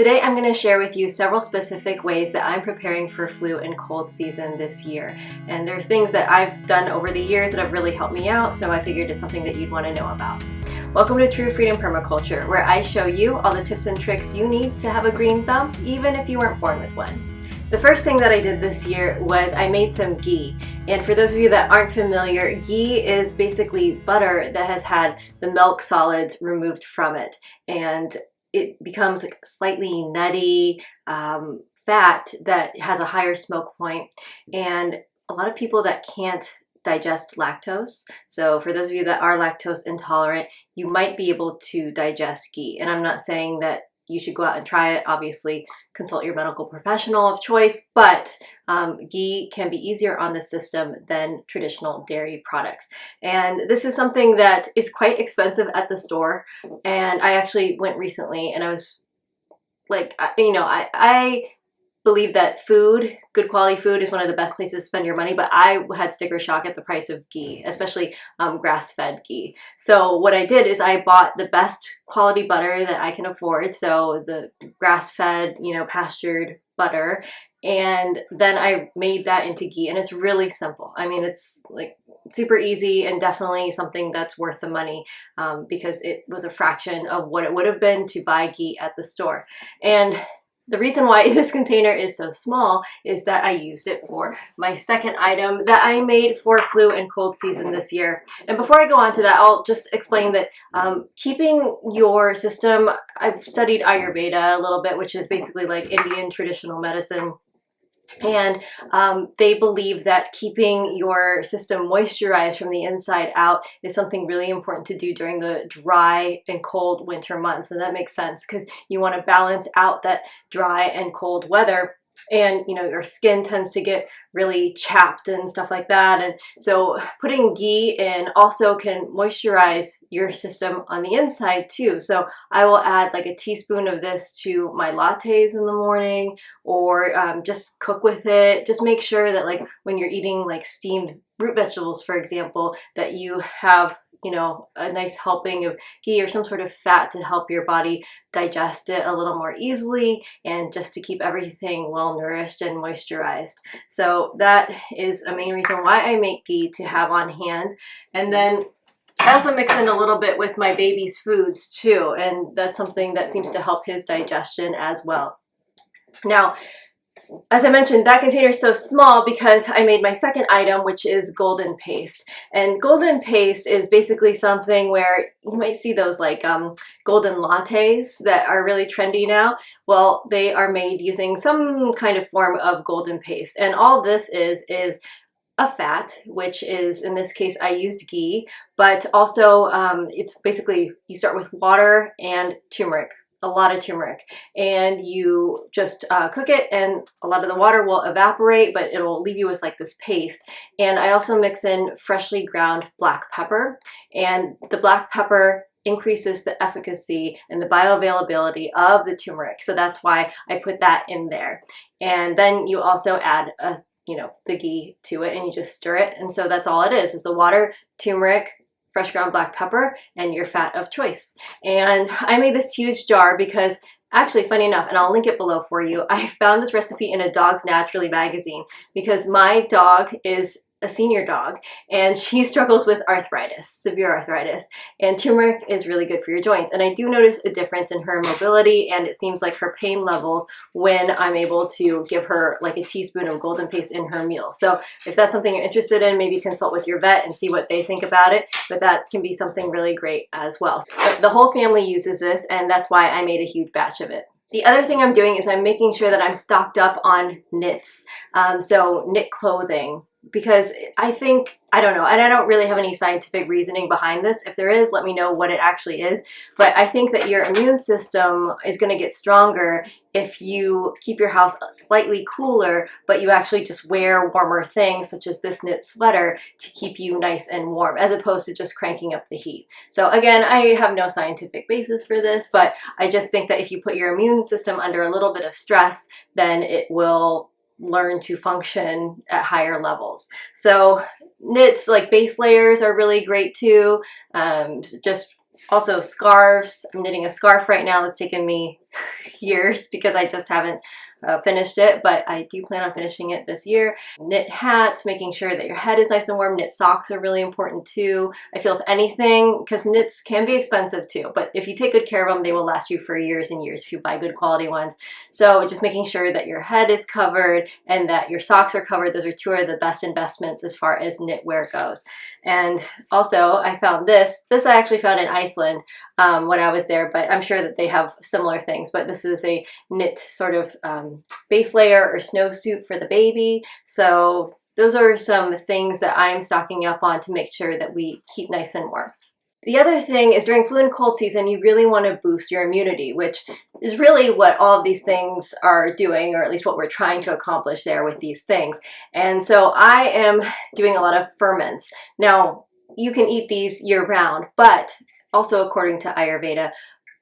Today I'm going to share with you several specific ways that I'm preparing for flu and cold season this year. And there are things that I've done over the years that have really helped me out, so I figured it's something that you'd want to know about. Welcome to True Freedom Permaculture, where I show you all the tips and tricks you need to have a green thumb, even if you weren't born with one. The first thing that I did this year was I made some ghee. And for those of you that aren't familiar, ghee is basically butter that has had the milk solids removed from it. And it becomes like slightly nutty fat that has a higher smoke point. And a lot of people that can't digest lactose, so for those of you that are lactose intolerant, you might be able to digest ghee. And I'm not saying that you should go out and try it. Obviously, consult your medical professional of choice, but ghee can be easier on the system than traditional dairy products. And this is something that is quite expensive at the store. And I actually went recently and I was like, I believe that good quality food is one of the best places to spend your money, but I had sticker shock at the price of ghee, especially grass-fed ghee. So what I did is I bought the best quality butter that I can afford, so the grass-fed, pastured butter, and then I made that into ghee, and it's really simple. I mean, it's like super easy and definitely something that's worth the money because it was a fraction of what it would have been to buy ghee at the store. And the reason why this container is so small is that I used it for my second item that I made for flu and cold season this year. And before I go on to that, I'll just explain that keeping your system, I've studied Ayurveda a little bit, which is basically like Indian traditional medicine. And they believe that keeping your system moisturized from the inside out is something really important to do during the dry and cold winter months. And that makes sense because you want to balance out that dry and cold weather. And your skin tends to get really chapped and stuff like that. And so putting ghee in also can moisturize your system on the inside too. So I will add like a teaspoon of this to my lattes in the morning, or just cook with it. Just make sure that like when you're eating like steamed root vegetables, for example, that you have a nice helping of ghee or some sort of fat to help your body digest it a little more easily and just to keep everything well nourished and moisturized. So that is a main reason why I make ghee to have on hand. And then I also mix in a little bit with my baby's foods too, and that's something that seems to help his digestion as well. Now, as I mentioned, that container is so small because I made my second item, which is golden paste. And golden paste is basically something where you might see those like golden lattes that are really trendy now. Well, they are made using some kind of form of golden paste. And all this is a fat, which is, in this case, I used ghee, but also it's basically, you start with water and turmeric. A lot of turmeric, and you just cook it, and a lot of the water will evaporate, but it'll leave you with like this paste. And I also mix in freshly ground black pepper, and the black pepper increases the efficacy and the bioavailability of the turmeric, so that's why I put that in there. And then you also add the ghee to it, and you just stir it, and so that's all it is the water, turmeric, fresh ground black pepper, and your fat of choice. And I made this huge jar because actually, funny enough, and I'll link it below for you, I found this recipe in a Dogs Naturally magazine because my dog is a senior dog and she struggles with arthritis, severe arthritis, and turmeric is really good for your joints. And I do notice a difference in her mobility, and it seems like her pain levels when I'm able to give her like a teaspoon of golden paste in her meal. So if that's something you're interested in, maybe consult with your vet and see what they think about it, but that can be something really great as well. But the whole family uses this, and that's why I made a huge batch of it. The other thing I'm doing is I'm making sure that I'm stocked up on knits, so knit clothing, because I don't know, and I don't really have any scientific reasoning behind this. If there is, let me know what it actually is. But I think that your immune system is going to get stronger if you keep your house slightly cooler, but you actually just wear warmer things, such as this knit sweater, to keep you nice and warm, as opposed to just cranking up the heat. So again, I have no scientific basis for this, but I just think that if you put your immune system under a little bit of stress, then it will learn to function at higher levels. So knits like base layers are really great too. Just also scarves. I'm knitting a scarf right now that's taken me years because I just haven't finished it, but I do plan on finishing it this year. Knit hats, making sure that your head is nice and warm. Knit socks are really important too. I feel if anything, because knits can be expensive too, but if you take good care of them, they will last you for years and years if you buy good quality ones. So just making sure that your head is covered and that your socks are covered. Those are two of the best investments as far as knitwear goes. And also I found this I actually found in Iceland when I was there, but I'm sure that they have similar things. But this is a knit sort of base layer or snowsuit for the baby. So those are some things that I'm stocking up on to make sure that we keep nice and warm. The other thing is during flu and cold season, you really want to boost your immunity, which is really what all of these things are doing, or at least what we're trying to accomplish there with these things. And so I am doing a lot of ferments. Now, you can eat these year round, but also according to Ayurveda,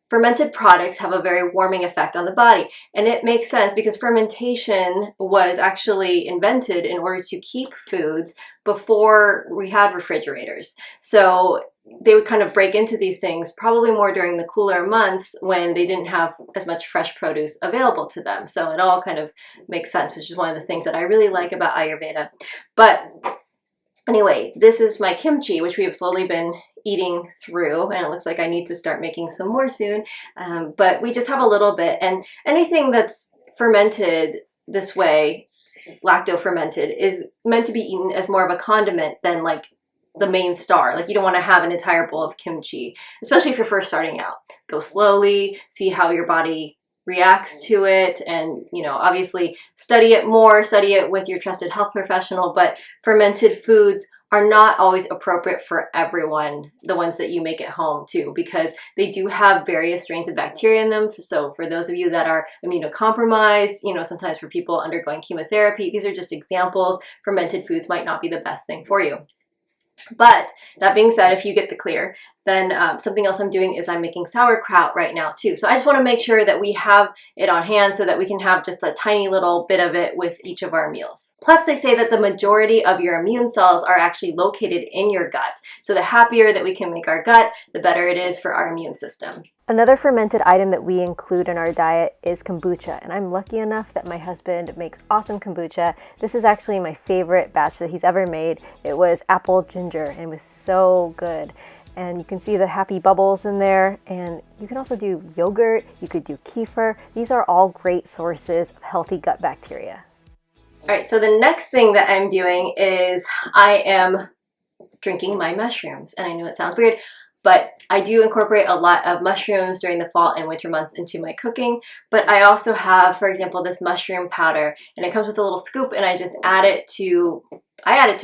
fermented products have a very warming effect on the body. And it makes sense because fermentation was actually invented in order to keep foods before we had refrigerators. So they would kind of break into these things probably more during the cooler months when they didn't have as much fresh produce available to them. So it all kind of makes sense, which is one of the things that I really like about Ayurveda. But anyway, this is my kimchi, which we have slowly been eating through, and it looks like I need to start making some more soon. But we just have a little bit, and anything that's fermented this way, lacto-fermented, is meant to be eaten as more of a condiment than like the main star. Like you don't want to have an entire bowl of kimchi, especially if you're first starting out. Go slowly, see how your body reacts to it, and obviously study it more, study it with your trusted health professional. But fermented foods are not always appropriate for everyone, the ones that you make at home too, because they do have various strains of bacteria in them. So for those of you that are immunocompromised, sometimes for people undergoing chemotherapy, these are just examples. Fermented foods might not be the best thing for you. But that being said, if you get the clear, then something else I'm doing is I'm making sauerkraut right now too. So I just want to make sure that we have it on hand so that we can have just a tiny little bit of it with each of our meals. Plus, they say that the majority of your immune cells are actually located in your gut. So the happier that we can make our gut, the better it is for our immune system. Another fermented item that we include in our diet is kombucha, and I'm lucky enough that my husband makes awesome kombucha. This is actually my favorite batch that he's ever made. It was apple ginger and it was so good. And you can see the happy bubbles in there, and you can also do yogurt, you could do kefir. These are all great sources of healthy gut bacteria. All right, so the next thing that I'm doing is I am drinking my mushrooms, and I know it sounds weird, but I do incorporate a lot of mushrooms during the fall and winter months into my cooking. But I also have, for example, this mushroom powder, and it comes with a little scoop, and I just add it to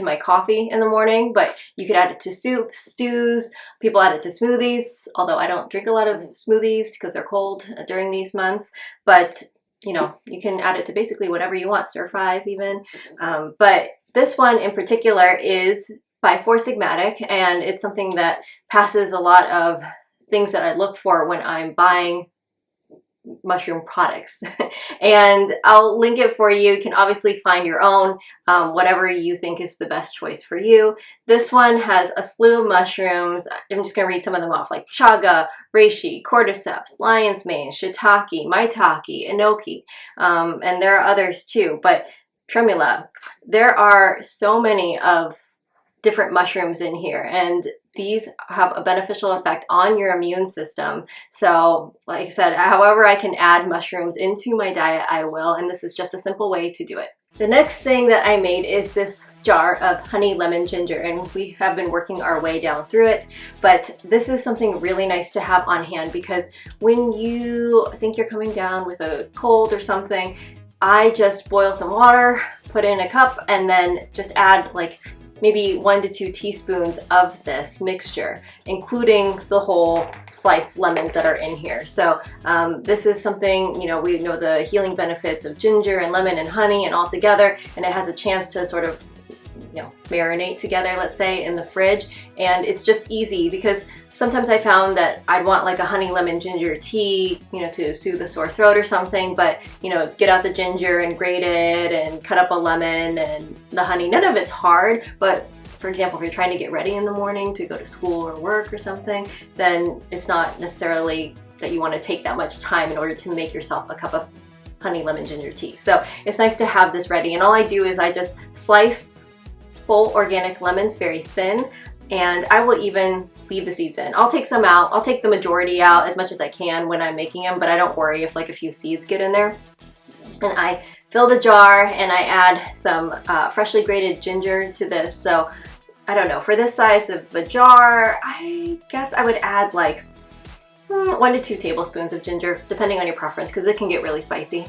my coffee in the morning, but you could add it to soup, stews. People add it to smoothies, although I don't drink a lot of smoothies because they're cold during these months. But you can add it to basically whatever you want, stir fries even. But this one in particular is by Four Sigmatic, and it's something that passes a lot of things that I look for when I'm buying mushroom products. And I'll link it for you. You can obviously find your own, whatever you think is the best choice for you. This one has a slew of mushrooms. I'm just going to read some of them off, like chaga, reishi, cordyceps, lion's mane, shiitake, maitake, enoki, and there are others too, but tremula. There are so many of different mushrooms in here, and these have a beneficial effect on your immune system. So like I said, however I can add mushrooms into my diet, I will, and this is just a simple way to do it. The next thing that I made is this jar of honey lemon ginger, and we have been working our way down through it, but this is something really nice to have on hand because when you think you're coming down with a cold or something, I just boil some water, put in a cup, and then just add like maybe 1 to 2 teaspoons of this mixture, including the whole sliced lemons that are in here. So this is something, we know the healing benefits of ginger and lemon and honey and all together, and it has a chance to sort of marinate together, let's say, in the fridge. And it's just easy because sometimes I found that I'd want like a honey lemon ginger tea, to soothe a sore throat or something, but get out the ginger and grate it and cut up a lemon and the honey. None of it's hard, but for example, if you're trying to get ready in the morning to go to school or work or something, then it's not necessarily that you want to take that much time in order to make yourself a cup of honey lemon ginger tea. So it's nice to have this ready, and all I do is I just slice full organic lemons very thin, and I will even leave the seeds in. I'll take some out. I'll take the majority out as much as I can when I'm making them, but I don't worry if like a few seeds get in there. And I fill the jar and I add some freshly grated ginger to this. So I don't know, for this size of a jar, I guess I would add like 1 to 2 tablespoons of ginger, depending on your preference, because it can get really spicy.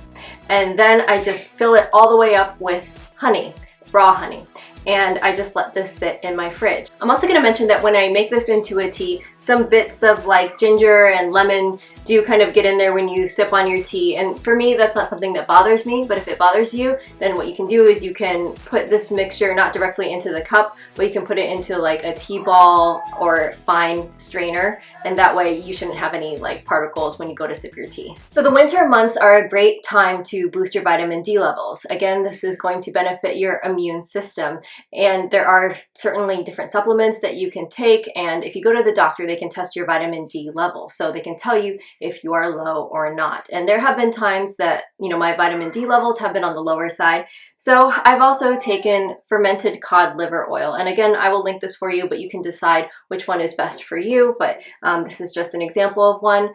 And then I just fill it all the way up with honey, raw honey. And I just let this sit in my fridge. I'm also going to mention that when I make this into a tea, some bits of like ginger and lemon do kind of get in there when you sip on your tea. And for me, that's not something that bothers me, but if it bothers you, then what you can do is you can put this mixture not directly into the cup, but you can put it into like a tea ball or fine strainer, and that way you shouldn't have any like particles when you go to sip your tea. So the winter months are a great time to boost your vitamin D levels. Again, this is going to benefit your immune system. And there are certainly different supplements that you can take, and if you go to the doctor, they can test your vitamin D level, so they can tell you if you are low or not. And there have been times that, you know, my vitamin D levels have been on the lower side. So I've also taken fermented cod liver oil, and again, I will link this for you, but you can decide which one is best for you. But this is just an example of one.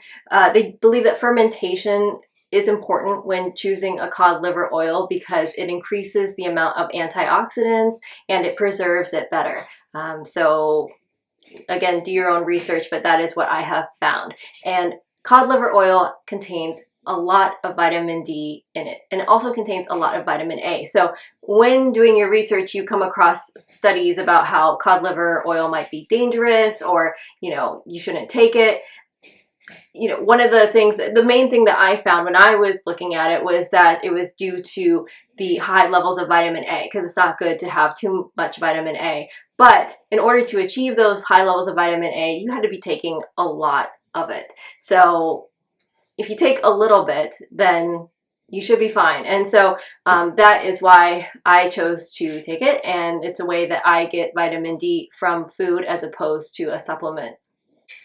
They believe that fermentation is important when choosing a cod liver oil because it increases the amount of antioxidants and it preserves it better. So again, do your own research, but that is what I have found. And cod liver oil contains a lot of vitamin D in it, and it also contains a lot of vitamin A. So when doing your research, you come across studies about how cod liver oil might be dangerous, or, you know, you shouldn't take it. You know, one of the things, the main thing that I found when I was looking at it was that it was due to the high levels of vitamin A, because it's not good to have too much vitamin A. But in order to achieve those high levels of vitamin A, you had to be taking a lot of it. So if you take a little bit, then you should be fine. And so that is why I chose to take it. And it's a way that I get vitamin D from food as opposed to a supplement.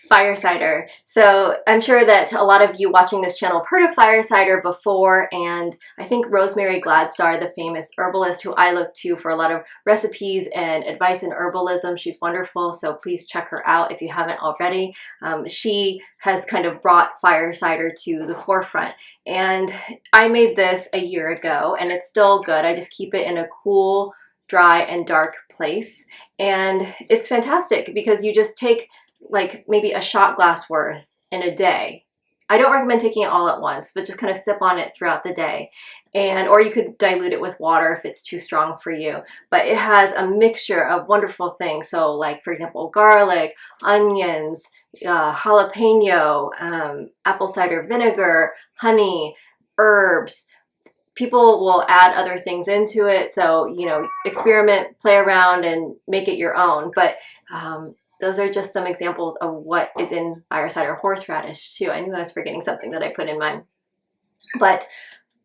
Fire cider. So I'm sure that a lot of you watching this channel have heard of fire cider before, and I think Rosemary Gladstar, the famous herbalist who I look to for a lot of recipes and advice in herbalism, she's wonderful, so please check her out if you haven't already. She has kind of brought fire cider to the forefront, and I made this a year ago and it's still good. I just keep it in a cool, dry, and dark place, and it's fantastic because you just take like maybe a shot glass worth in a day. I don't recommend taking it all at once, but just kind of sip on it throughout the day. And or you could dilute it with water if it's too strong for you. But it has a mixture of wonderful things. So like, for example, garlic, onions, jalapeno, apple cider vinegar, honey, herbs. People will add other things into it. So, you know, experiment, play around, and make it your own. But those are just some examples of what is in fire cider. Horseradish too. I knew I was forgetting something that I put in mine. But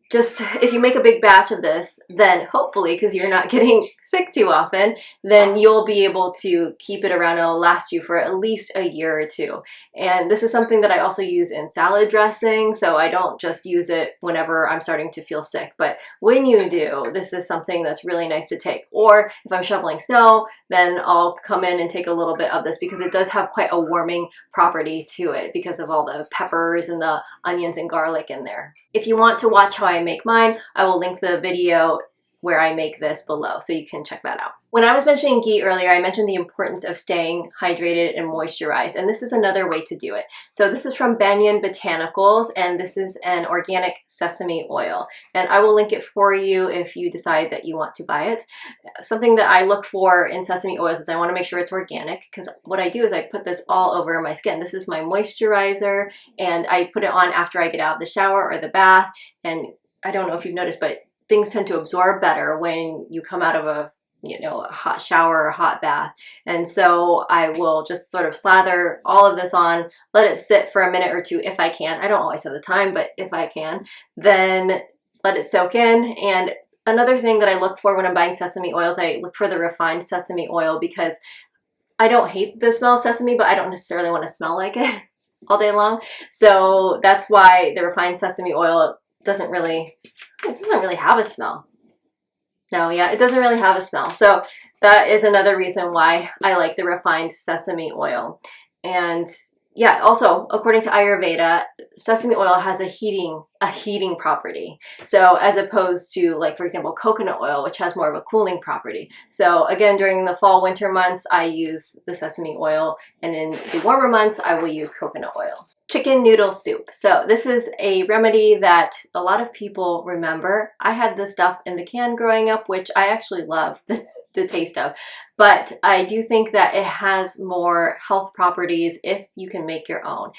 just if you make a big batch of this, then hopefully, because you're not getting sick too often, then you'll be able to keep it around. It'll last you for at least a year or two. And this is something that I also use in salad dressing, so I don't just use it whenever I'm starting to feel sick. But when you do, this is something that's really nice to take. Or if I'm shoveling snow, then I'll come in and take a little bit of this because it does have quite a warming property to it because of all the peppers and the onions and garlic in there. If you want to watch how I make mine, I will link the video where I make this below, so you can check that out. When I was mentioning ghee earlier, I mentioned the importance of staying hydrated and moisturized, and this is another way to do it. So this is from Banyan Botanicals, and this is an organic sesame oil, and I will link it for you if you decide that you want to buy it. Something that I look for in sesame oils is I want to make sure it's organic, because what I do is I put this all over my skin. This is my moisturizer, and I put it on after I get out of the shower or the bath, and I don't know if you've noticed, but things tend to absorb better when you come out of a hot shower or a hot bath. And so I will just sort of slather all of this on, let it sit for a minute or two if I can. I don't always have the time, but if I can, then let it soak in. And another thing that I look for when I'm buying sesame oils, I look for the refined sesame oil because I don't hate the smell of sesame, but I don't necessarily want to smell like it. all day long. So that's why the refined sesame oil doesn't really have a smell. No, yeah, it doesn't really have a smell. So that is another reason why I like the refined sesame oil. And yeah, also according to Ayurveda, sesame oil has a heating property. So as opposed to, like, for example, coconut oil, which has more of a cooling property. So again, during the fall, winter months, I use the sesame oil, and in the warmer months, I will use coconut oil. Chicken noodle soup. So this is a remedy that a lot of people remember. I had this stuff in the can growing up, which I actually love the taste of, but I do think that it has more health properties if you can make your own.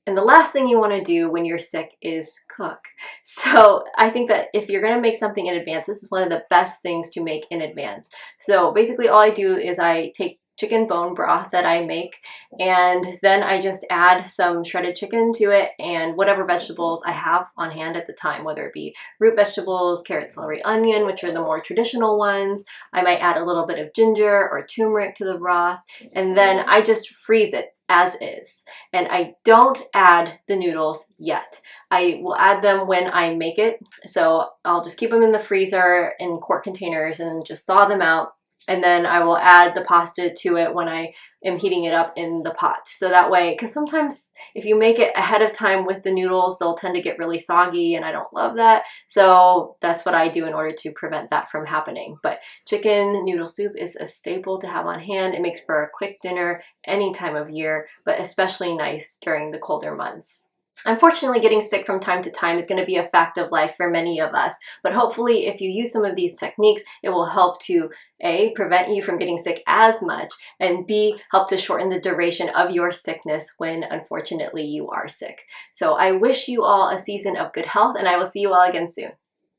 And the last thing you want to do when you're sick is cook. So I think that if you're going to make something in advance, this is one of the best things to make in advance. So basically all I do is I take chicken bone broth that I make, and then I just add some shredded chicken to it and whatever vegetables I have on hand at the time, whether it be root vegetables, carrot, celery, onion, which are the more traditional ones. I might add a little bit of ginger or turmeric to the broth, and then I just freeze it as is. And I don't add the noodles yet. I will add them when I make it. So I'll just keep them in the freezer in quart containers and just thaw them out. And then I will add the pasta to it when I am heating it up in the pot. So that way, because sometimes if you make it ahead of time with the noodles, they'll tend to get really soggy, and I don't love that. So that's what I do in order to prevent that from happening. But chicken noodle soup is a staple to have on hand. It makes for a quick dinner any time of year, but especially nice during the colder months. Unfortunately, getting sick from time to time is going to be a fact of life for many of us, but hopefully if you use some of these techniques, it will help to A, prevent you from getting sick as much, and B, help to shorten the duration of your sickness when unfortunately you are sick. So I wish you all a season of good health, and I will see you all again soon.